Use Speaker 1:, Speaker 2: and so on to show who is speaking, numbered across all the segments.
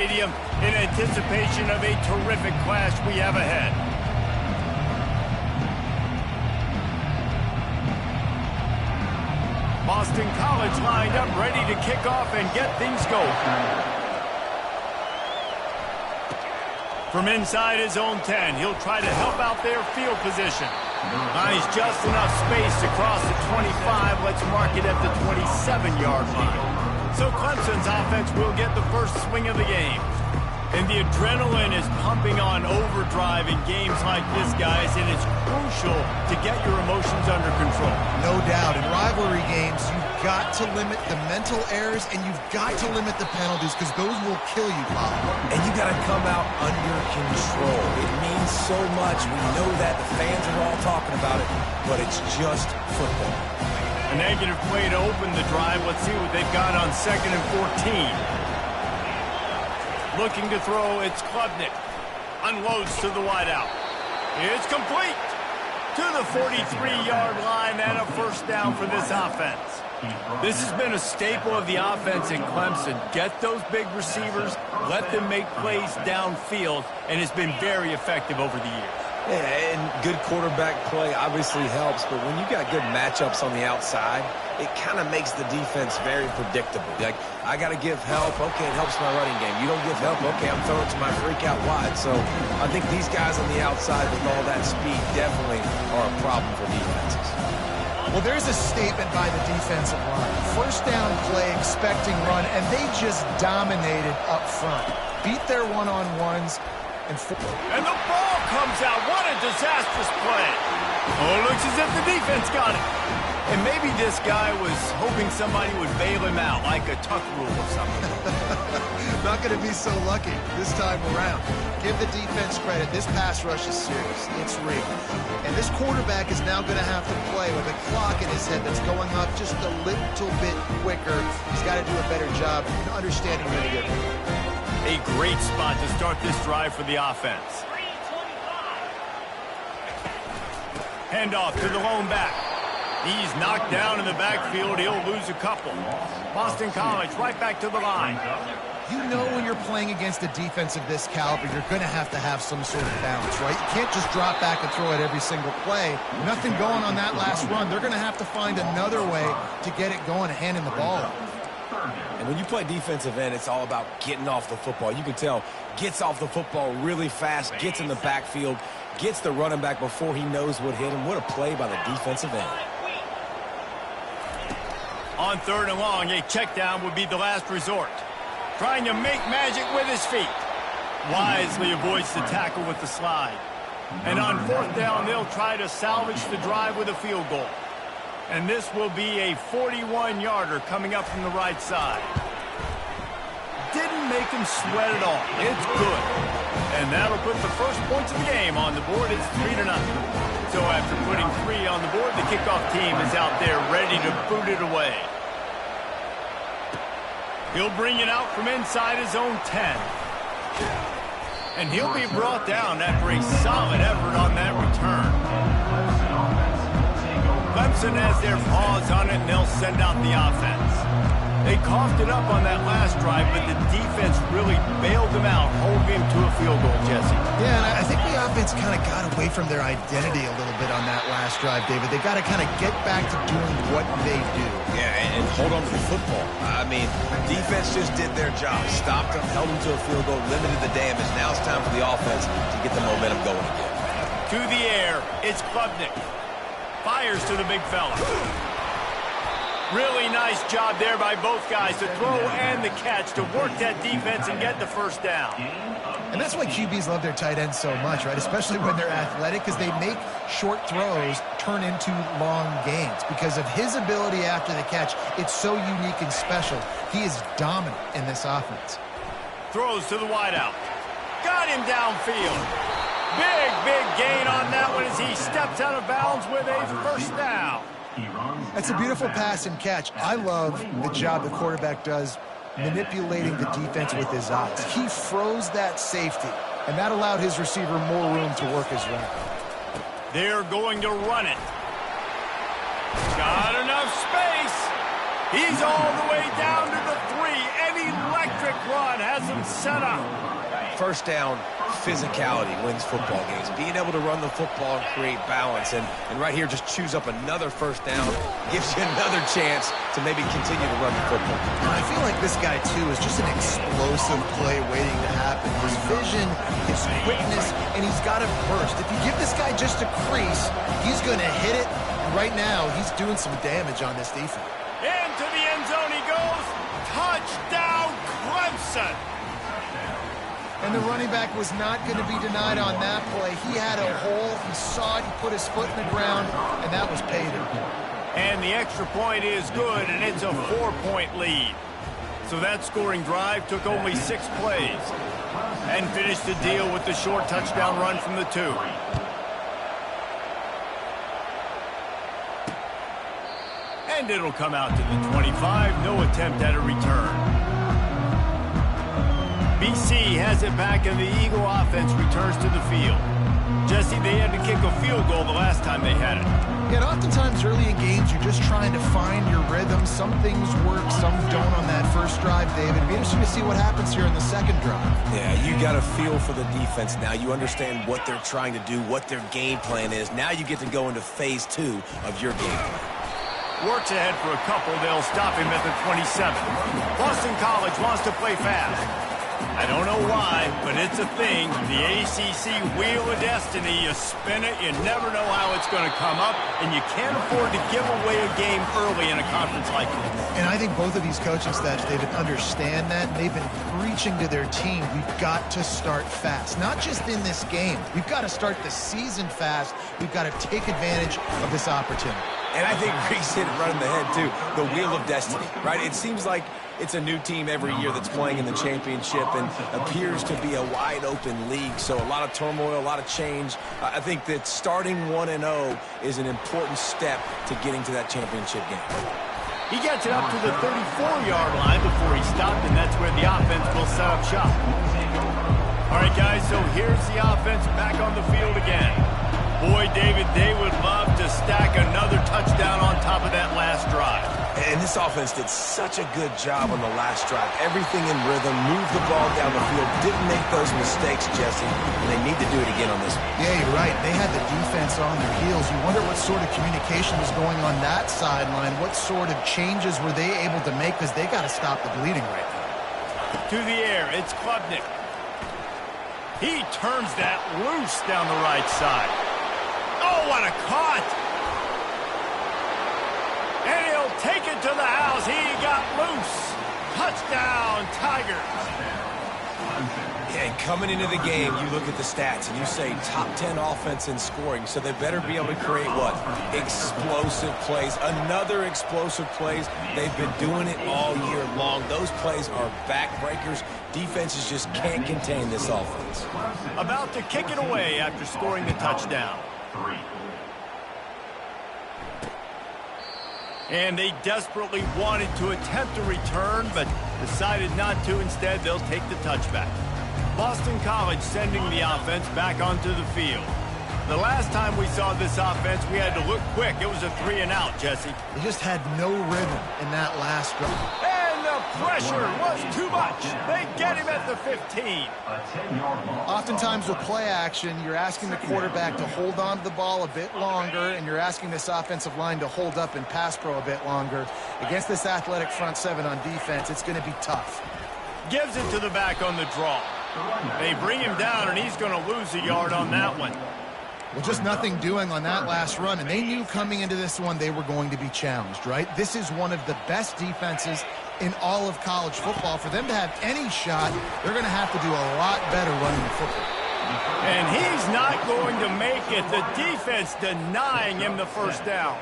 Speaker 1: Stadium in anticipation of a terrific clash we have ahead. Boston College lined up, ready to kick off and get things going. From inside his own 10, he'll try to help out their field position. Nice, just enough space to cross the 25. Let's mark it at the 27-yard line. So Clemson's offense will get the first swing of the game. And the adrenaline is pumping on overdrive in games like this, guys, and it's crucial to get your emotions under control.
Speaker 2: No doubt. In rivalry games, you've got to limit the mental errors, and you've got to limit the penalties, because those will kill you, Bob.
Speaker 3: And you got to come out under control. It means so much. We know that. The fans are all talking about it, but it's just football.
Speaker 1: A negative play to open the drive. Let's see what they've got on 2nd and 14. Looking to throw, it's Klubnik. Unloads to the wideout. It's complete to the 43-yard line and a first down for this offense. This has been a staple of the offense in Clemson. Get those big receivers, let them make plays downfield, and it's been very effective over the years.
Speaker 3: Yeah, and good quarterback play obviously helps, but when you got good matchups on the outside, it kind of makes the defense very predictable. Like, I got to give help. Okay, it helps my running game. You don't give help. Okay, I'm throwing to my freak out wide. So I think these guys on the outside with all that speed definitely are a problem for defenses.
Speaker 2: Well, there's a statement by the defensive line. First down play, expecting run, and they just dominated up front. Beat their one-on-ones. And
Speaker 1: the ball comes out. What a disastrous play. Oh, looks as if the defense got it. And maybe this guy was hoping somebody would bail him out, like a tuck rule or something.
Speaker 2: Not going to be so lucky this time around. Give the defense credit. This pass rush is serious. It's real. And this quarterback is now going to have to play with a clock in his head that's going up just a little bit quicker. He's got to do a better job in understanding where to get it.
Speaker 1: A great spot to start this drive for the offense. Handoff to the lone back. He's knocked down in the backfield. He'll lose a couple. Boston College right back to the line.
Speaker 2: You know when you're playing against a defense of this caliber, you're going to have some sort of balance, right? You can't just drop back and throw it every single play. Nothing going on that last run. They're going to have to find another way to get it going and handing the ball up.
Speaker 3: And when you play defensive end, it's all about getting off the football. You can tell, gets off the football really fast, gets in the backfield, gets the running back before he knows what hit him. What a play by the defensive end.
Speaker 1: On 3rd and long, a check down would be the last resort. Trying to make magic with his feet. Wisely avoids the tackle with the slide. And on 4th down, they'll try to salvage the drive with a field goal. And this will be a 41-yarder coming up from the right side. Didn't make him sweat at all. It's good. And that'll put the first points of the game on the board. It's 3-0. So after putting 3 on the board, the kickoff team is out there ready to boot it away. He'll bring it out from inside his own 10. And he'll be brought down after a solid effort on that return. Clemson has their paws on it, and they'll send out the offense. They coughed it up on that last drive, but the defense really bailed them out, holding him to a field goal, Jesse.
Speaker 2: Yeah, and I think the offense kind of got away from their identity a little bit on that last drive, David. They got to kind of get back to doing what they do.
Speaker 3: Yeah, and hold on to the football. I mean, defense just did their job. Stopped them, held them to a field goal, limited the damage. Now it's time for the offense to get the momentum going again.
Speaker 1: To the air, it's Klubnik. Fires to the big fella. Really nice job there by both guys to throw and the catch to work that defense and get the first down.
Speaker 2: And that's why QBs love their tight ends so much, right? Especially when they're athletic, because they make short throws turn into long gains. Because of his ability after the catch, it's so unique and special. He is dominant in this offense.
Speaker 1: Throws to the wideout. Got him downfield. Big gain on that one as he steps out of bounds with a first down.
Speaker 2: That's a beautiful pass and catch. I love the job the quarterback does manipulating the defense with his eyes. He froze that safety, and that allowed his receiver more room to work his route.
Speaker 1: They're going to run it. Got enough space. He's all the way down to the 3, and electric quick run has him set up.
Speaker 3: First down, physicality wins football games. Being able to run the football and create balance. And right here, just choose up another first down. Gives you another chance to maybe continue to run the football.
Speaker 2: I feel like this guy, too, is just an explosive play waiting to happen. His vision, his quickness, and he's got a burst. If you give this guy just a crease, he's going to hit it. And right now, he's doing some damage on this defense.
Speaker 1: Into the end zone he goes. Touchdown, Clemson.
Speaker 2: And the running back was not going to be denied on that play. He had a hole. He saw it. He put his foot in the ground, and that was pay dirt.
Speaker 1: And the extra point is good, and it's a 4-point lead. So that scoring drive took only 6 plays and finished the deal with the short touchdown run from the 2. And it'll come out to the 25. No attempt at a return. BC has it back, and the Eagle offense returns to the field. Jesse, they had to kick a field goal the last time they had it.
Speaker 2: Yeah, and oftentimes early in games, you're just trying to find your rhythm. Some things work, some don't on that first drive, David. It'll be interesting to see what happens here in the second drive.
Speaker 3: Yeah, you got a feel for the defense now. You understand what they're trying to do, what their game plan is. Now you get to go into phase 2 of your game plan.
Speaker 1: Works ahead for a couple. They'll stop him at the 27. Boston College wants to play fast. I don't know why, but it's a thing. The ACC Wheel of Destiny, you spin it, you never know how it's going to come up, and you can't afford to give away a game early in a conference like this.
Speaker 2: And I think both of these coaching staffs, David, understand that. They've been preaching to their team, we've got to start fast. Not just in this game. We've got to start the season fast. We've got to take advantage of this opportunity.
Speaker 3: And I think Reese hit it right in the head, too. The Wheel of Destiny, right? It seems like it's a new team every year that's playing in the championship and appears to be a wide-open league. So a lot of turmoil, a lot of change. I think that starting 1-0 is an important step to getting to that championship game.
Speaker 1: He gets it up to the 34-yard line before he stopped, and that's where the offense will set up shop. All right, guys, so here's the offense back on the field again. Boy, David, they would love to stack another touchdown on top of that last drive.
Speaker 3: And this offense did such a good job on the last drive. Everything in rhythm, moved the ball down the field, didn't make those mistakes, Jesse, and they need to do it again on this one.
Speaker 2: Yeah, you're right. They had the defense on their heels. You wonder what sort of communication was going on that sideline. What sort of changes were they able to make, because they got to stop the bleeding right now.
Speaker 1: To the air, it's Klubnik. He turns that loose down the right side. Oh, what a caught! And he'll take it to the house. He got loose. Touchdown, Tigers.
Speaker 3: Yeah, and coming into the game, you look at the stats and you say top 10 offense in scoring, so they better be able to create what? Explosive plays. Another explosive plays. They've been doing it all year long. Those plays are backbreakers. Defenses just can't contain this offense.
Speaker 1: About to kick it away after scoring the touchdown. And they desperately wanted to attempt a return, but decided not to. Instead, they'll take the touchback. Boston College sending the offense back onto the field. The last time we saw this offense, we had to look quick. It was a 3-and-out, Jesse.
Speaker 2: They just had no rhythm in that last drive.
Speaker 1: And the pressure was too much. They get him at the 15.
Speaker 2: Oftentimes with play action, you're asking the quarterback to hold on to the ball a bit longer, and you're asking this offensive line to hold up and pass pro a bit longer. Against this athletic front seven on defense, it's going to be tough.
Speaker 1: Gives it to the back on the draw. They bring him down, and he's going to lose a yard on that one.
Speaker 2: Well, just nothing doing on that last run, and they knew coming into this one they were going to be challenged, right? This is one of the best defenses in all of college football. For them to have any shot, they're going to have to do a lot better running the football.
Speaker 1: And he's not going to make it. The defense denying him the first down.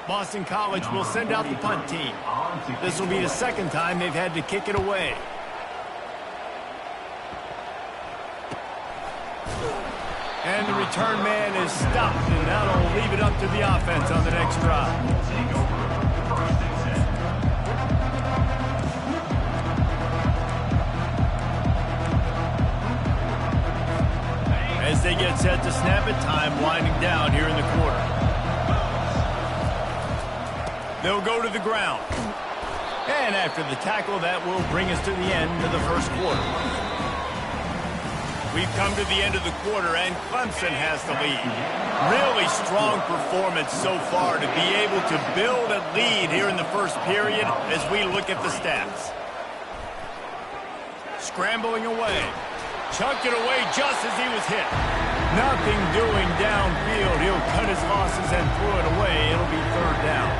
Speaker 1: Boston College will send out the punt team. This will be the second time they've had to kick it away. And the return man is stopped, and that'll leave it up to the offense on the next drive. As they get set to snap it, time winding down here in the quarter. They'll go to the ground. And after the tackle, that will bring us to the end of the first quarter. We've come to the end of the quarter, and Clemson has the lead. Really strong performance so far to be able to build a lead here in the first period as we look at the stats. Scrambling away. Chucked it away just as he was hit. Nothing doing downfield. He'll cut his losses and throw it away. It'll be third down.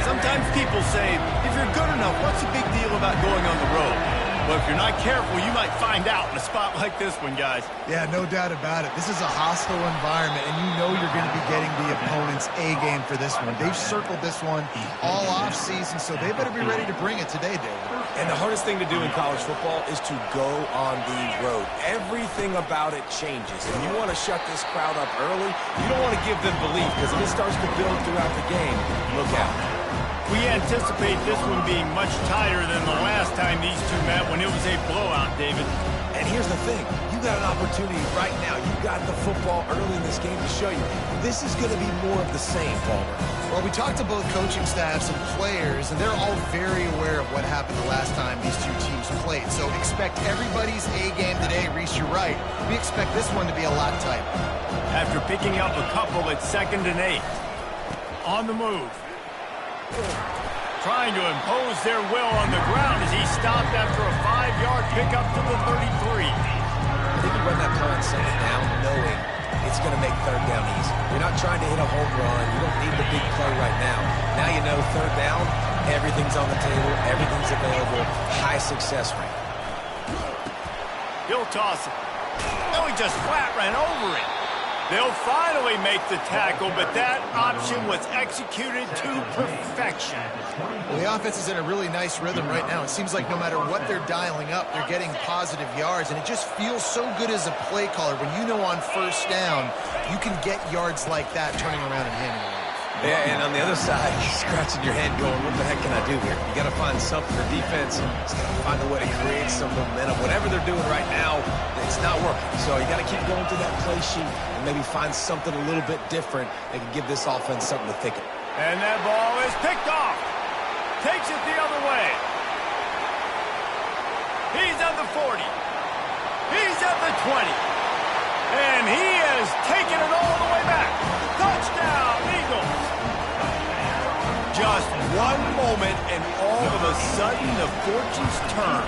Speaker 1: Sometimes people say, if you're good enough, what's the big deal about going on the road? Well, if you're not careful, you might find out in a spot like this one, guys.
Speaker 2: Yeah, no doubt about it. This is a hostile environment, and you know you're going to be getting the opponent's A-game for this one. They've circled this one all off-season, so they better be ready to bring it today, David.
Speaker 3: And the hardest thing to do in college football is to go on the road. Everything about it changes. And you want to shut this crowd up early. You don't want to give them belief, because if it starts to build throughout the game, look out.
Speaker 1: We anticipate this one being much tighter than the last time these two met when it was a blowout, David.
Speaker 3: And here's the thing. You got an opportunity right now. You got the football early in this game to show you. This is going to be more of the same, Palmer.
Speaker 2: Well, we talked to both coaching staffs and players, and they're all very aware of what happened the last time these two teams played. So expect everybody's A-game today. Reese, you're right. We expect this one to be a lot tighter.
Speaker 1: After picking up a couple at 2nd and 8. On the move. Trying to impose their will on the ground as he stopped after a 5-yard pickup to the 33.
Speaker 3: I think you run that play on 2nd down knowing it's going to make 3rd down easy. You're not trying to hit a home run. You don't need the big play right now. Now you know 3rd down, everything's on the table, everything's available, high success rate.
Speaker 1: He'll toss it. No, he just flat ran over it. They'll finally make the tackle, but that option was executed to perfection.
Speaker 2: Well, the offense is in a really nice rhythm right now. It seems like no matter what they're dialing up, they're getting positive yards, and it just feels so good as a play caller when you know on 1st down you can get yards like that turning around and handing it off.
Speaker 3: Yeah, and on the other side, you're scratching your head going, what the heck can I do here? You got to find something. The defense has got to find a way to create some momentum. Whatever they're doing right now, it's not working. So you got to keep going through that play sheet and maybe find something a little bit different that can give this offense something to think of.
Speaker 1: And that ball is picked off. Takes it the other way. He's at the 40. He's at the 20. And he has taken it all the way back. Touchdown, Eagles. Just one moment, and all of a sudden, the fortunes turn.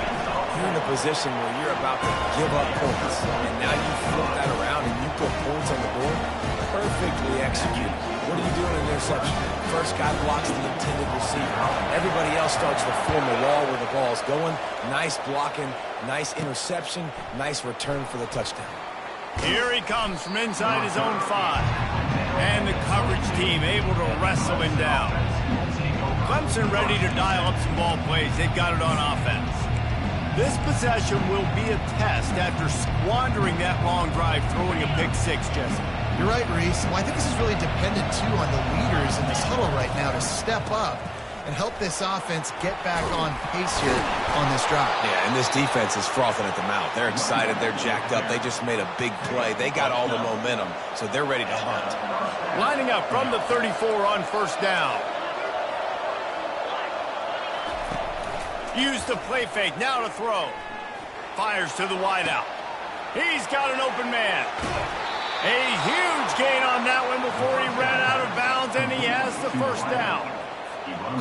Speaker 3: You're in a position where you're about to give up points, and now you flip that around and you put points on the board. Perfectly executed. What do you do in an interception? First guy blocks the intended receiver. Everybody else starts to form a wall where the ball's going. Nice blocking, nice interception, nice return for the touchdown.
Speaker 1: Here he comes from inside his own 5. And the coverage team able to wrestle him down. Clemson ready to dial up some ball plays. They've got it on offense. This possession will be a test after squandering that long drive throwing a pick 6, Jesse.
Speaker 2: You're right, Reese. Well, I think this is really dependent, too, on the leaders in this huddle right now to step up and help this offense get back on pace here on this drive.
Speaker 3: Yeah, and this defense is frothing at the mouth. They're excited. They're jacked up. They just made a big play. They got all the momentum, so they're ready to hunt.
Speaker 1: Lining up from the 34 on 1st down. Use the play fake. Now to throw. Fires to the wideout. He's got an open man. A huge gain on that one before he ran out of bounds, and he has the 1st down.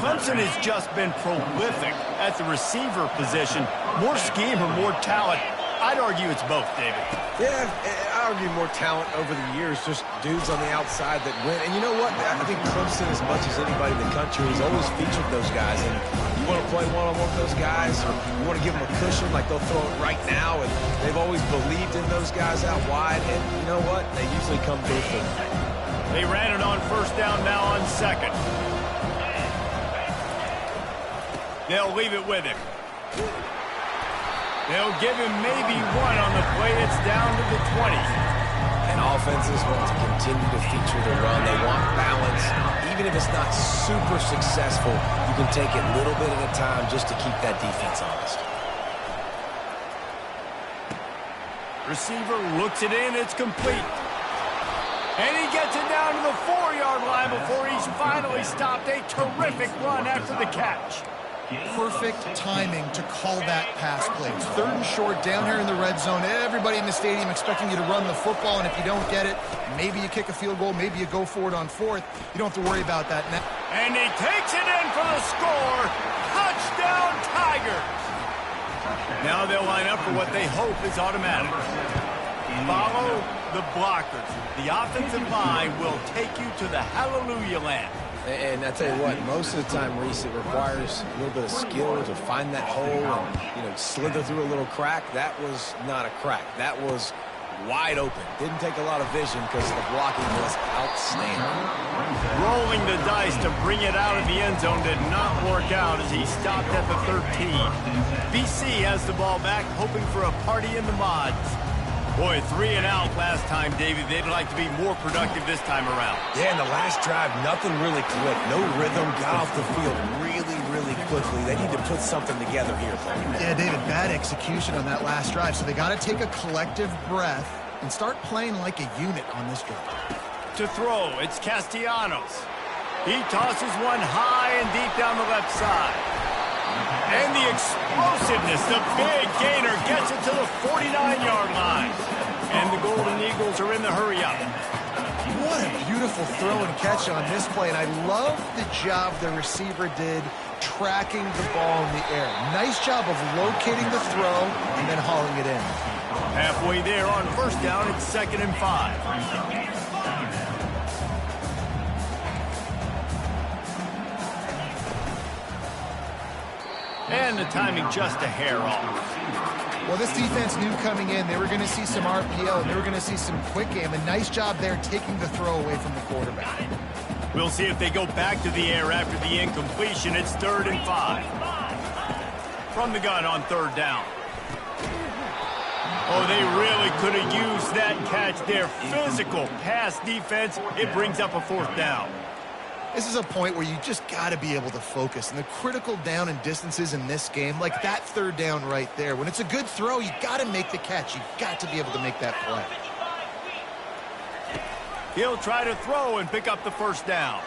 Speaker 1: Clemson has just been prolific at the receiver position. More scheme or more talent? I'd argue it's both, David.
Speaker 3: Yeah, I argue more talent over the years, just dudes on the outside that win. And you know what? I think Clemson, as much as anybody in the country, has always featured those guys. And you want to play one-on-one with those guys, or you want to give them a cushion, like they'll throw it right now. And they've always believed in those guys out wide. And you know what? They usually come through for them.
Speaker 1: They ran it on 1st down, now on 2nd. They'll leave it with him. They'll give him maybe 1 on the play. It's down to the 20.
Speaker 3: And offenses want to continue to feature the run. They want balance. Even if it's not super successful, you can take it little bit at a time just to keep that defense honest.
Speaker 1: Receiver looks it in. It's complete. And he gets it down to the 4-yard line before he's finally stopped. A terrific run after the catch.
Speaker 2: perfect timing to call that pass play. It's 3rd and short down here in the red zone. Everybody in the stadium expecting you to run the football, and if you don't get it, maybe you kick a field goal, maybe you go for it on 4th. You don't have to worry about that now.
Speaker 1: And he takes it in for the score. Touchdown, Tigers. Now they'll line up for what they hope is automatic. Follow the blockers. The offensive line will take you to the hallelujah land.
Speaker 3: And I tell you what, most of the time, Reese, it requires a little bit of skill to find that hole and, slither through a little crack. That was not a crack. That was wide open. Didn't take a lot of vision because the blocking was outstanding.
Speaker 1: Rolling the dice to bring it out of the end zone did not work out as he stopped at the 13. BC has the ball back, hoping for a party in the mods. Boy, 3 and out last time, David. They'd like to be more productive this time around.
Speaker 3: Yeah, in the last drive, nothing really clicked. No rhythm, got off the field really, really quickly. They need to put something together here.
Speaker 2: Yeah, David, bad execution on that last drive. So they got to take a collective breath and start playing like a unit on this drive.
Speaker 1: To throw, it's Castellanos. He tosses one high and deep down the left side. And the explosiveness, the big gainer gets it to the 49-yard line. And the Golden Eagles are in the hurry-up.
Speaker 2: What a beautiful throw and catch on this play. And I love the job the receiver did tracking the ball in the air. Nice job of locating the throw and then hauling it in.
Speaker 1: Halfway there on 1st down, it's 2nd and 5. And the timing just a hair off.
Speaker 2: Well, this defense knew coming in they were going to see some RPO, and they were going to see some quick game. A nice job there taking the throw away from the quarterback.
Speaker 1: We'll see if they go back to the air after the incompletion. It's 3rd and 5. From the gun on 3rd down. Oh, they really could have used that catch there. Physical pass defense. It brings up a 4th down.
Speaker 2: This is a point where you just got to be able to focus. And the critical down and distances in this game, like that 3rd down right there, when it's a good throw, you got to make the catch. You got to be able to make that play.
Speaker 1: He'll try to throw and pick up the 1st down.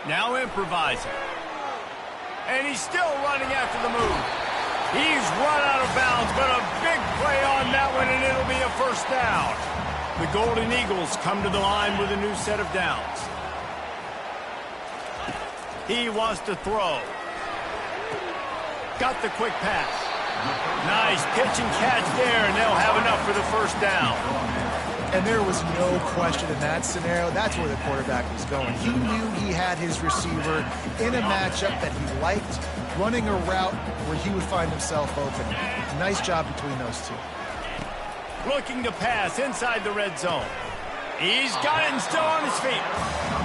Speaker 1: Now improvising. And he's still running after the move. He's run out of bounds, but a big play on that one, and it'll be a 1st down. The Golden Eagles come to the line with a new set of downs. He wants to throw. Got the quick pass. Nice pitch and catch there, and they'll have enough for the 1st down.
Speaker 2: And there was no question in that scenario. That's where the quarterback was going. He knew he had his receiver in a matchup that he liked, running a route where he would find himself open. Nice job between those two.
Speaker 1: Looking to pass inside the red zone. He's got it and still on his feet.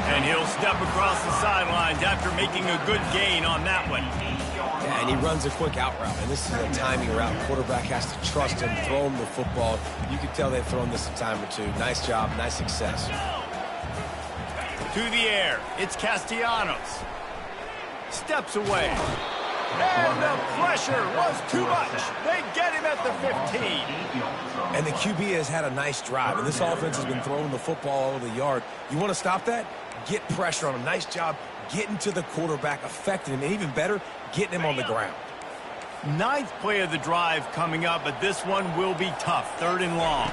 Speaker 1: And he'll step across the sidelines after making a good gain on that one.
Speaker 3: Yeah, and he runs a quick out route, and this is a timing route. Quarterback has to trust him, throw him the football. You can tell they've thrown this a time or two. Nice job, nice success.
Speaker 1: To the air, it's Castellanos. Steps away. And the pressure was too much. They get him at the 15.
Speaker 3: And the QB has had a nice drive, and this offense has been throwing the football all over the yard. You want to stop that? Get pressure on him. Nice job getting to the quarterback, affecting him, and even better, getting him on the ground.
Speaker 1: 9th play of the drive coming up, but this one will be tough. 3rd and long.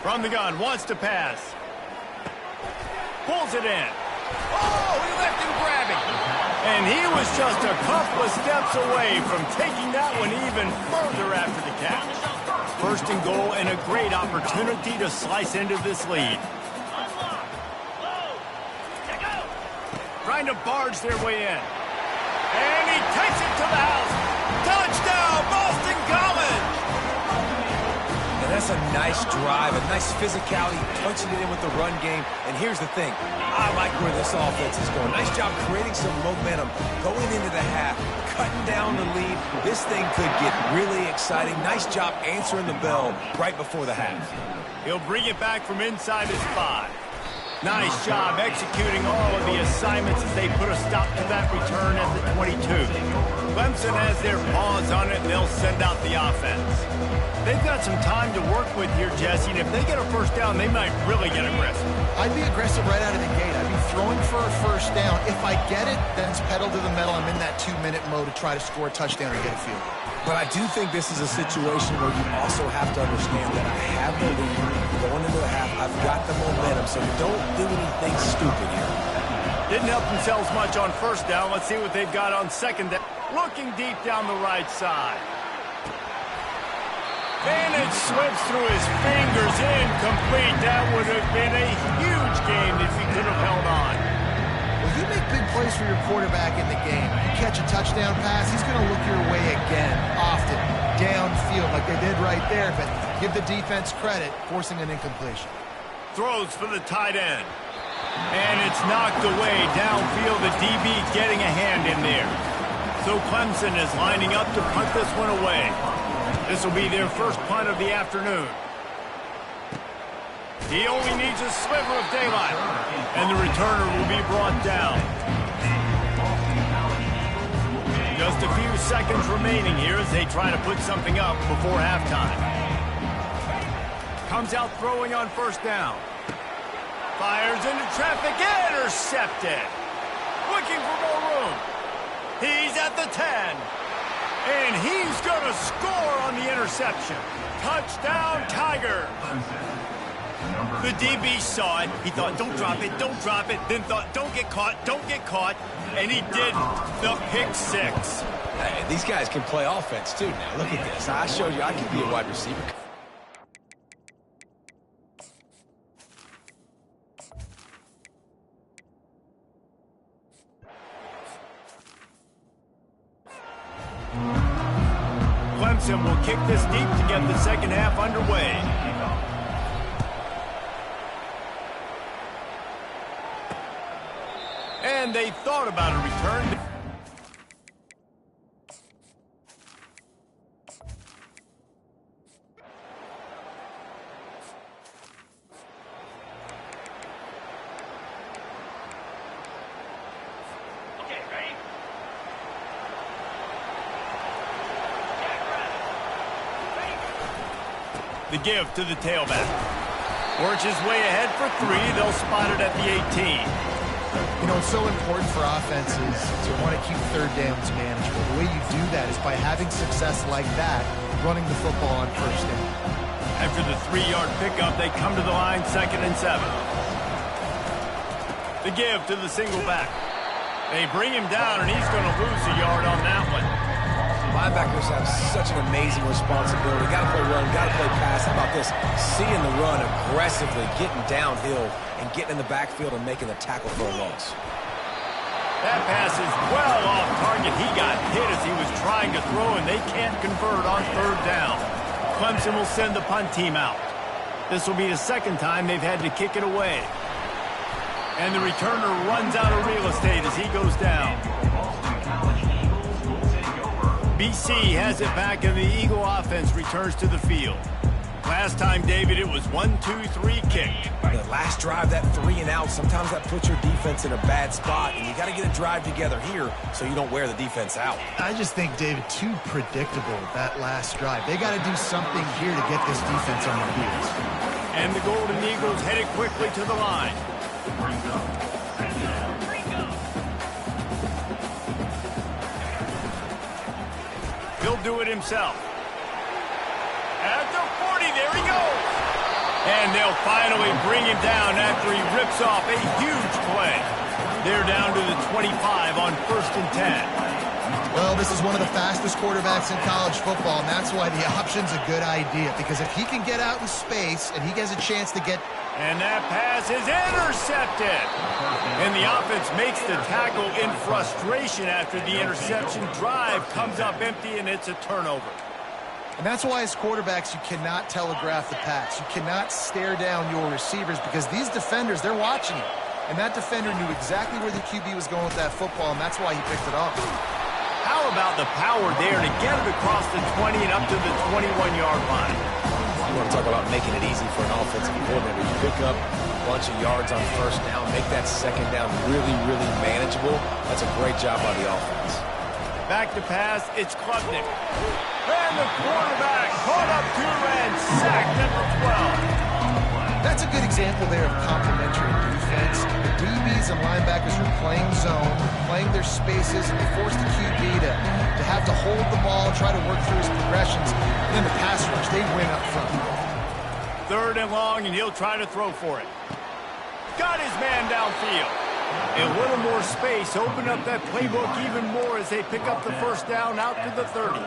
Speaker 1: From the gun, wants to pass. Pulls it in. Oh, he left him grabbing. And he was just a couple of steps away from taking that one even further after the catch. 1st and goal, and a great opportunity to slice into this lead. Trying to barge their way in. And he takes it to the house. Touchdown, Boston College!
Speaker 3: And that's a nice drive, a nice physicality, punching it in with the run game. And here's the thing. I like where this offense is going. Nice job creating some momentum, going into the half, cutting down the lead. This thing could get really exciting. Nice job answering the bell right before the half.
Speaker 1: He'll bring it back from inside his 5. Nice job executing all of the assignments as they put a stop to that return at the 22. Clemson has their paws on it, and they'll send out the offense. They've got some time to work with here, Jesse, and if they get a 1st down, they might really get aggressive.
Speaker 2: I'd be aggressive right out of the gate. I'd be throwing for a first down. If I get it, then it's pedal to the metal. I'm in that 2-minute mode to try to score a touchdown or get a field goal.
Speaker 3: But I do think this is a situation where you also have to understand that I have the lead going into the half. I've got the momentum, so don't do anything stupid here.
Speaker 1: Didn't help themselves much on first down. Let's see what they've got on second down. Looking deep down the right side. And it slips through his fingers, incomplete. That would have been a huge game if he could have held on.
Speaker 2: Well, you make big plays for your quarterback in the game. You catch a touchdown pass, he's going to look your way again, often, downfield like they did right there. But give the defense credit, forcing an incompletion.
Speaker 1: Throws for the tight end. And it's knocked away downfield. The DB getting a hand in there. So Clemson is lining up to punt this one away. This will be their first punt of the afternoon. He only needs a sliver of daylight. And the returner will be brought down. Just a few seconds remaining here as they try to put something up before halftime. Comes out throwing on first down. Fires into traffic, intercepted. Looking for more room. He's at the 10. And he's going to score on the interception. Touchdown, Tiger. The DB saw it. He thought, don't drop it, don't drop it. Then thought, don't get caught, don't get caught. And he did the pick six.
Speaker 3: Hey, these guys can play offense, too, now. Look at this. I showed you I can be a wide receiver.
Speaker 1: Clemson will kick this deep to get the second half underway. And they thought about a return. The give to the tailback. Works his way ahead for three. They'll spot it at the 18.
Speaker 2: You know, it's so important for offenses to want to keep third downs manageable. The way you do that is by having success like that, running the football on first down.
Speaker 1: After the 3-yard pickup, they come to the line, 2nd and 7. The give to the single back. They bring him down, and he's going to lose a yard on that one.
Speaker 3: Linebackers have such an amazing responsibility. Got to play run, got to play pass. How about this? Seeing the run aggressively, getting downhill, and getting in the backfield and making the tackle for a loss.
Speaker 1: That pass is well off target. He got hit as he was trying to throw, and they can't convert on third down. Clemson will send the punt team out. This will be the second time they've had to kick it away. And the returner runs out of real estate as he goes down. BC has it back, and the Eagle offense returns to the field. Last time, David, it was 1-2-3 kick.
Speaker 3: The last drive, that 3-and-out, sometimes that puts your defense in a bad spot, and you got to get a drive together here so you don't wear the defense out.
Speaker 2: I just think, David, too predictable, that last drive. They got to do something here to get this defense on their heels.
Speaker 1: And the Golden Eagles headed quickly to the line. He'll do it himself. At the 40, there he goes. And they'll finally bring him down after he rips off a huge play. They're down to the 25 on 1st and 10.
Speaker 2: Well, this is one of the fastest quarterbacks in college football, and that's why the option's a good idea. Because if he can get out in space and he has a chance to get...
Speaker 1: And that pass is intercepted. And the offense makes the tackle in frustration after the interception. Drive comes up empty, and it's a turnover.
Speaker 2: And that's why as quarterbacks, you cannot telegraph the pass. You cannot stare down your receivers because these defenders, they're watching you. And that defender knew exactly where the QB was going with that football, and that's why he picked it off.
Speaker 1: How about the power there to get it across the 20 and up to the 21-yard line?
Speaker 3: You want to talk about making it easy for an offensive coordinator. You pick up a bunch of yards on first down, make that second down really, really manageable. That's a great job by the offense.
Speaker 1: Back to pass, it's Klubnik. And the quarterback caught up to and sacked at the 12.
Speaker 2: That's a good example there of complementary defense. The DBs and linebackers were playing zone, playing their spaces, and they forced the QB to have to hold the ball, try to work through his progressions. And then the pass rush, they win up front.
Speaker 1: 3rd and long, and he'll try to throw for it. Got his man downfield. A little more space, open up that playbook even more as they pick up the first down out to the 30.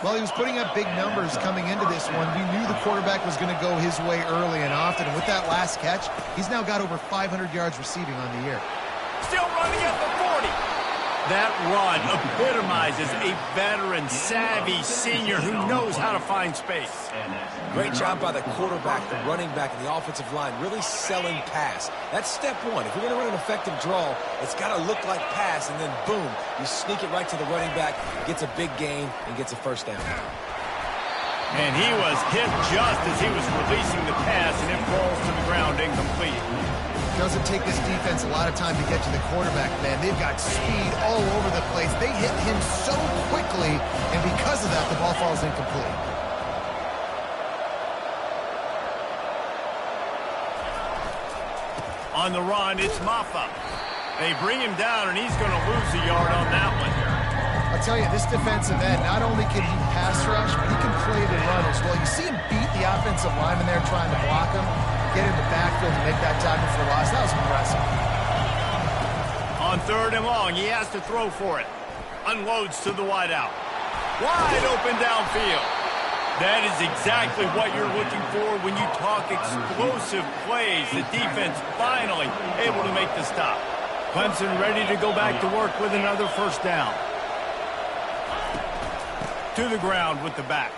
Speaker 2: Well, he was putting up big numbers coming into this one. We knew the quarterback was going to go his way early and often. And with that last catch, he's now got over 500 yards receiving on the year.
Speaker 1: Still running at the 40. That run epitomizes a veteran, savvy senior who knows how to find space.
Speaker 3: Great job by the quarterback, the running back, and the offensive line, really selling pass. That's step one. If you're going to run an effective draw, it's got to look like pass, and then boom, you sneak it right to the running back, gets a big gain, and gets a first down.
Speaker 1: And he was hit just as he was releasing the pass, and it falls to the ground incomplete.
Speaker 2: Doesn't take this defense a lot of time to get to the quarterback, man. They've got speed all over the place. They hit him so quickly, and because of that, the ball falls incomplete.
Speaker 1: On the run, it's Maffa. They bring him down, and he's going to lose a yard on that one.
Speaker 2: I'll tell you, this defensive end, not only can he pass rush, but he can play the run as well. You see him beat the offensive lineman there trying to block him, get in the backfield and make that tackle for loss. That was impressive.
Speaker 1: On 3rd and long, he has to throw for it. Unloads to the wideout. Wide open downfield. That is exactly what you're looking for when you talk explosive plays. The defense finally able to make the stop. Clemson ready to go back to work with another first down. To the ground with the back.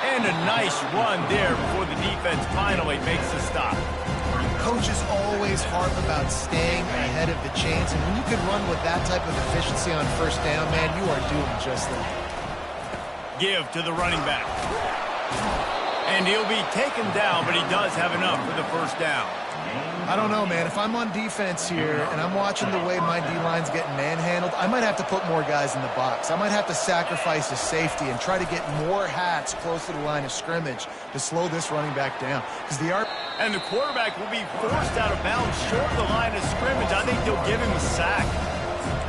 Speaker 1: And a nice run there before the defense finally makes the stop.
Speaker 2: Coaches always harp about staying ahead of the chains, and when you can run with that type of efficiency on first down, man, you are doing just that.
Speaker 1: Give to the running back. And he'll be taken down, but he does have enough for the first down.
Speaker 2: I don't know, man. If I'm on defense here and I'm watching the way my D-line's getting manhandled, I might have to put more guys in the box. I might have to sacrifice a safety and try to get more hats close to the line of scrimmage to slow this running back down.
Speaker 1: And the quarterback will be forced out of bounds short of the line of scrimmage. I think they'll give him a sack.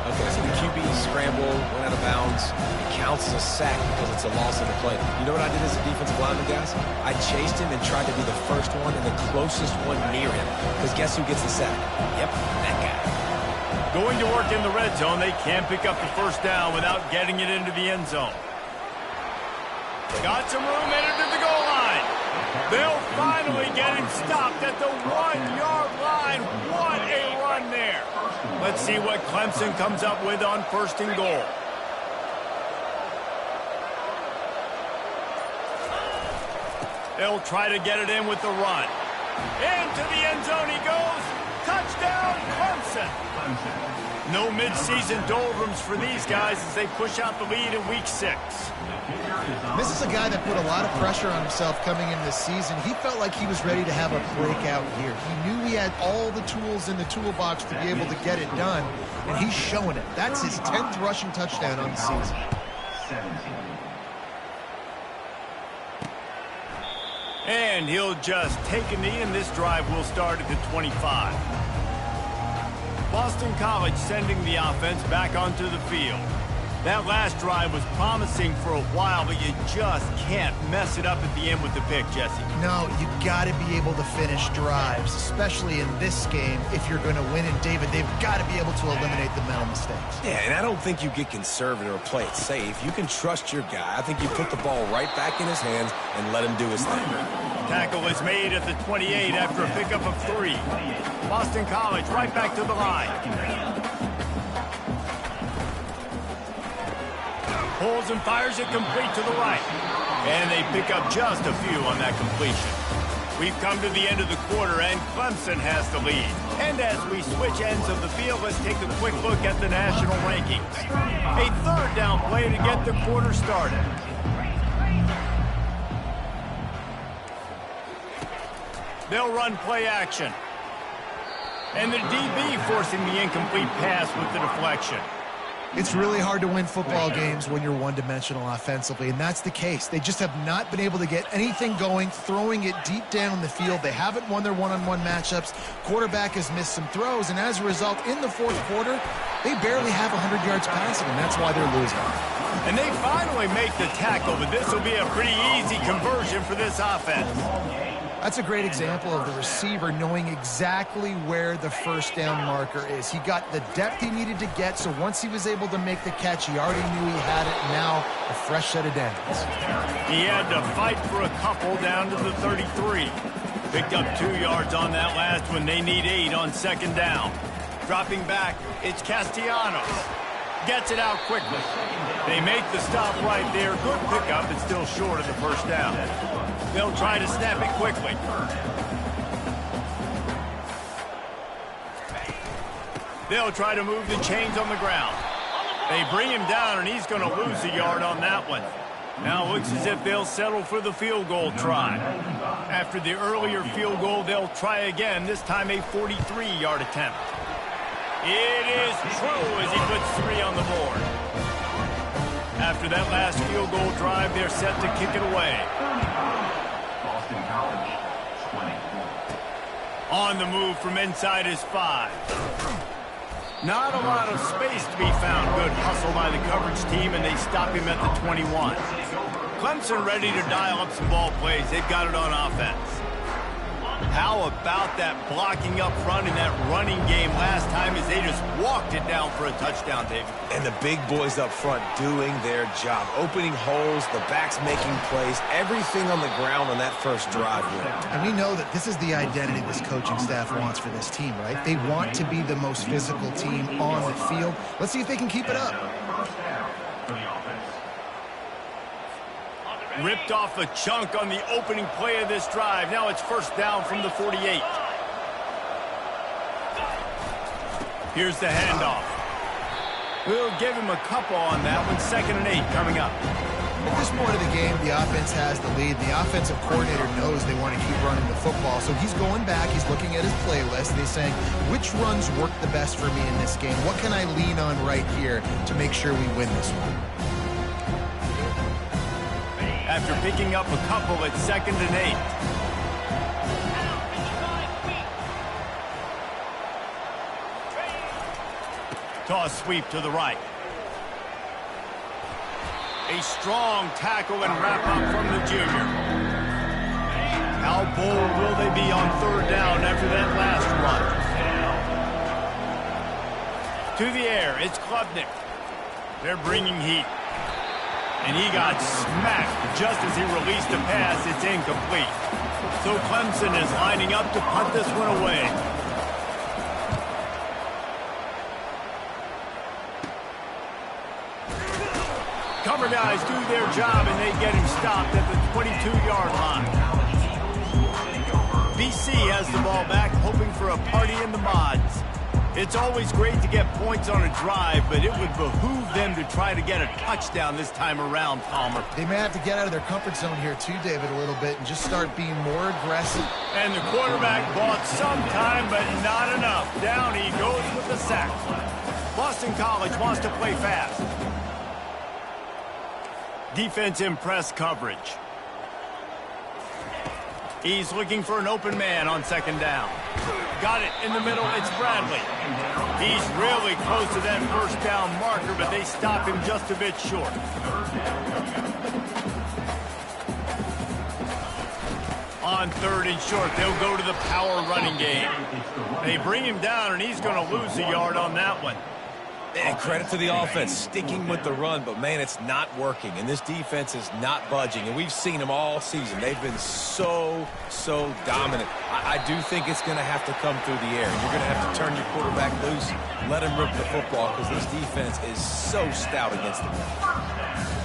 Speaker 3: Okay, so the QB scramble, went out of bounds. It counts as a sack because it's a loss of the play. You know what I did as a defensive lineman, guys? I chased him and tried to be the first one and the closest one near him. Because guess who gets the sack? Yep, that guy.
Speaker 1: Going to work in the red zone, they can't pick up the first down without getting it into the end zone. Got some room, headed to the goal line. They'll finally get him stopped at the 1-yard line. What a run there. Let's see what Clemson comes up with on 1st and goal. They'll try to get it in with the run. Into the end zone he goes. Touchdown, Clemson. No midseason doldrums for these guys as they push out the lead in Week 6.
Speaker 2: This is a guy that put a lot of pressure on himself coming into this season. He felt like he was ready to have a breakout year. He knew he had all the tools in the toolbox to be able to get it done, and he's showing it. That's his 10th rushing touchdown on the season.
Speaker 1: And he'll just take a knee, and this drive will start at the 25. Boston College sending the offense back onto the field. That last drive was promising for a while, but you just can't mess it up at the end with the pick, Jesse.
Speaker 2: No, you got to be able to finish drives, especially in this game. If you're going to win, and David, they've got to be able to eliminate the mental mistakes.
Speaker 3: Yeah, and I don't think you get conservative or play it safe. You can trust your guy. I think you put the ball right back in his hands and let him do his thing.
Speaker 1: Tackle is made at the 28 after a pickup of 3. Boston College right back to the line. Pulls and fires it complete to the right. And they pick up just a few on that completion. We've come to the end of the quarter, and Clemson has the lead. And as we switch ends of the field, let's take a quick look at the national rankings. A 3rd down play to get the quarter started. They'll run play action. And the DB forcing the incomplete pass with the deflection.
Speaker 2: It's really hard to win football games when you're one-dimensional offensively, and that's the case. They just have not been able to get anything going, throwing it deep down the field. They haven't won their one-on-one matchups. Quarterback has missed some throws, and as a result, in the fourth quarter, they barely have 100 yards passing, and that's why they're losing.
Speaker 1: And they finally make the tackle, but this will be a pretty easy conversion for this offense.
Speaker 2: That's a great example of the receiver knowing exactly where the first down marker is. He got the depth he needed to get, so once he was able to make the catch, he already knew he had it. Now, a fresh set of downs.
Speaker 1: He had to fight for a couple down to the 33. Picked up 2 yards on that last one. They need 8 on second down. Dropping back, it's Castellanos. Gets it out quickly. They make the stop right there. Good pickup, but still short of the first down. They'll try to snap it quickly. They'll try to move the chains on the ground. They bring him down, and he's going to lose a yard on that one. Now it looks as if they'll settle for the field goal try. After the earlier field goal, they'll try again, this time a 43-yard attempt. It is true as he puts 3 on the board. After that last field goal drive, they're set to kick it away. On the move from inside his 5. Not a lot of space to be found. Good hustle by the coverage team, and they stop him at the 21. Clemson ready to dial up some ball plays. They've got it on offense. How about that blocking up front in that running game last time as they just walked it down for a touchdown, David?
Speaker 3: And the big boys up front doing their job. Opening holes, the backs making plays, everything on the ground on that first drive.
Speaker 2: And we know that this is the identity this coaching staff wants for this team, right? They want to be the most physical team on the field. Let's see if they can keep it up.
Speaker 1: Ripped off a chunk on the opening play of this drive. Now it's first down from the 48. Here's the handoff. We'll give him a couple on that one. 2nd and 8 coming up.
Speaker 2: At this point of the game, the offense has the lead. The offensive coordinator knows they want to keep running the football, so he's going back. He's looking at his playlist, and he's saying, which runs work the best for me in this game? What can I lean on right here to make sure we win this one?
Speaker 1: After picking up a couple at 2nd and 8. Toss sweep to the right. A strong tackle and wrap up from the junior. How bold will they be on 3rd down after that last run? To the air, it's Klubnik. They're bringing heat. And he got smacked just as he released a pass. It's incomplete. So Clemson is lining up to punt this one away. Cover guys do their job, and they get him stopped at the 22-yard line. BC has the ball back, hoping for a party in the mods. It's always great to get points on a drive, but it would behoove them to try to get a touchdown this time around, Palmer.
Speaker 2: They may have to get out of their comfort zone here too, David, a little bit and just start being more aggressive.
Speaker 1: And the quarterback bought some time, but not enough. Down he goes with the sack. Boston College wants to play fast. Defense in press coverage. He's looking for an open man on 2nd down. Got it in the middle. It's Bradley. He's really close to that first down marker, but they stop him just a bit short. On 3rd and short, they'll go to the power running game. They bring him down, and he's going to lose a yard on that one.
Speaker 3: And credit to the offense, sticking with the run, but, man, it's not working. And this defense is not budging. And we've seen them all season. They've been so dominant. I do think it's going to have to come through the air. You're going to have to turn your quarterback loose, let him rip the football, because this defense is so stout against them.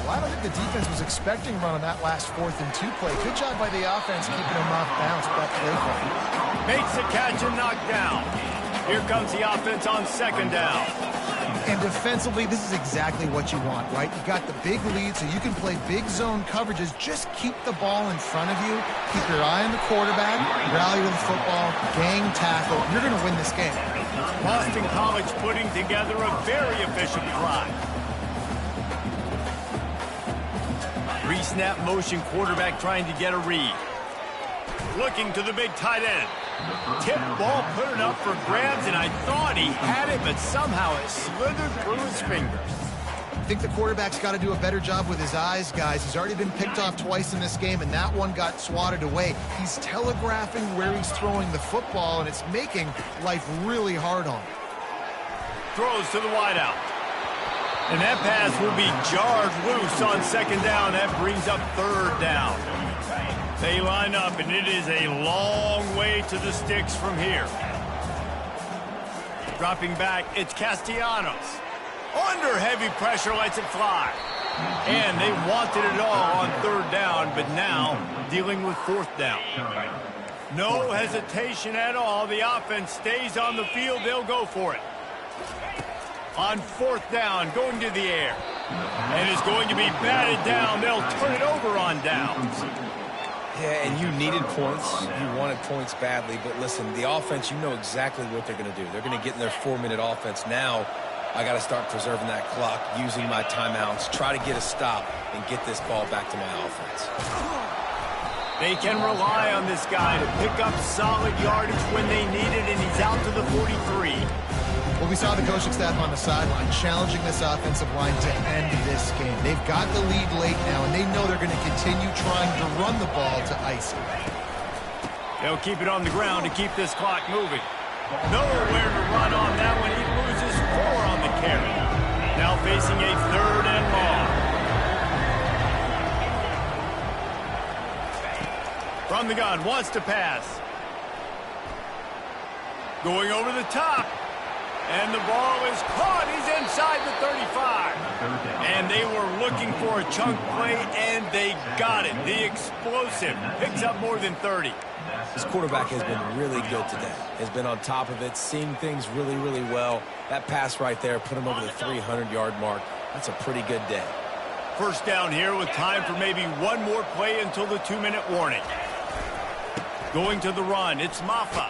Speaker 2: Well, I don't think the defense was expecting run on that last 4th and 2 play. Good job by the offense keeping them off bounds. But play call.
Speaker 1: Makes the catch and knocked down. Here comes the offense on 2nd down.
Speaker 2: And defensively, this is exactly what you want, right? You got the big lead, so you can play big zone coverages. Just keep the ball in front of you. Keep your eye on the quarterback. Rally to the football. Gang tackle. You're going to win this game.
Speaker 1: Boston College putting together a very efficient drive. Re-snap motion quarterback trying to get a read. Looking to the big tight end. Tip ball, put it up for grabs, and I thought he had it, but somehow it slithered through his fingers.
Speaker 2: I think the quarterback's got to do a better job with his eyes, guys. He's already been picked off twice in this game, and that one got swatted away. He's telegraphing where he's throwing the football, and it's making life really hard on him.
Speaker 1: Throws to the wideout. And that pass will be jarred loose on second down. That brings up third down. They line up, and it is a long way to the sticks from here. Dropping back, it's Castellanos. Under heavy pressure, lets it fly. And they wanted it all on third down, but now dealing with fourth down. No hesitation at all. The offense stays on the field. They'll go for it. On fourth down, going to the air. And it's going to be batted down. They'll turn it over on downs.
Speaker 3: Yeah, and you needed points. You wanted points badly. But listen, the offense, you know exactly what they're going to do. They're going to get in their 4-minute offense. Now, I got to start preserving that clock, using my timeouts, try to get a stop, and get this ball back to my offense.
Speaker 1: They can rely on this guy to pick up solid yardage when they need it, and he's out to the 43.
Speaker 2: Well, we saw the coaching staff on the sideline challenging this offensive line to end this game. They've got the lead late now, and they know they're going to continue trying to run the ball to ice it.
Speaker 1: They'll keep it on the ground to keep this clock moving. Nowhere to run on that one. He loses 4 on the carry. Now facing a third and long. From the gun, wants to pass. Going over the top. And the ball is caught. He's inside the 35. And they were looking for a chunk play, and they got it. The explosive picks up more than 30.
Speaker 3: This quarterback has been really good today. Has been on top of it, seeing things really, really well. That pass right there put him over the 300-yard mark. That's a pretty good day.
Speaker 1: First down here with time for maybe one more play until the 2-minute warning. Going to the run, it's Maffa.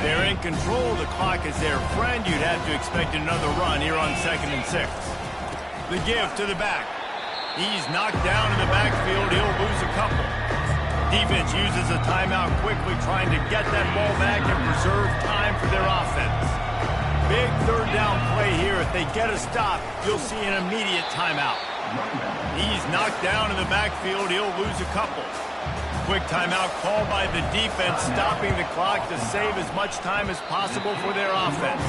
Speaker 1: They're in control. The clock is their friend. You'd have to expect another run here on 2nd and 6. The give to the back. He's knocked down in the backfield. He'll lose a couple. Defense uses a timeout quickly, trying to get that ball back and preserve time for their offense. Big third down play here. If they get a stop, you'll see an immediate timeout. He's knocked down in the backfield. He'll lose a couple. Quick timeout called by the defense, stopping the clock to save as much time as possible for their offense.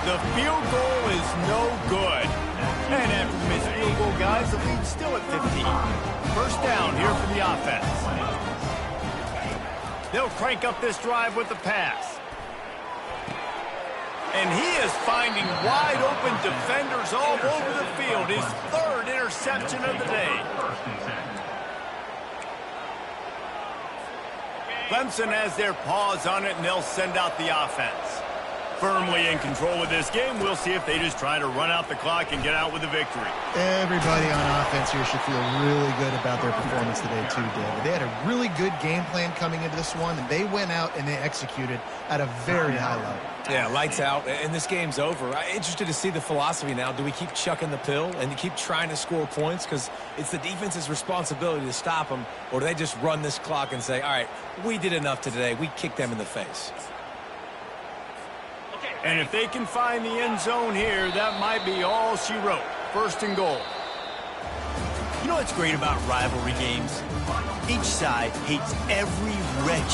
Speaker 1: The field goal is no good. And after the missed field goal, guys, the lead's still at 15. First down here for the offense. They'll crank up this drive with the pass. And he is finding wide-open defenders all over the field. His 3rd interception of the day. Clemson has their paws on it, and they'll send out the offense. Firmly in control of this game. We'll see if they just try to run out the clock and get out with a victory.
Speaker 2: Everybody on offense here should feel really good about their performance today, too, David. They had a really good game plan coming into this one, and they went out and they executed at a very high level.
Speaker 3: Yeah, lights out, and this game's over. I'm interested to see the philosophy now. Do we keep chucking the pill and keep trying to score points? Because it's the defense's responsibility to stop them, or do they just run this clock and say, all right, we did enough today. We kicked them in the face.
Speaker 1: And if they can find the end zone here, that might be all she wrote. 1st and goal.
Speaker 4: You know what's great about rivalry games? Each side hates every wretch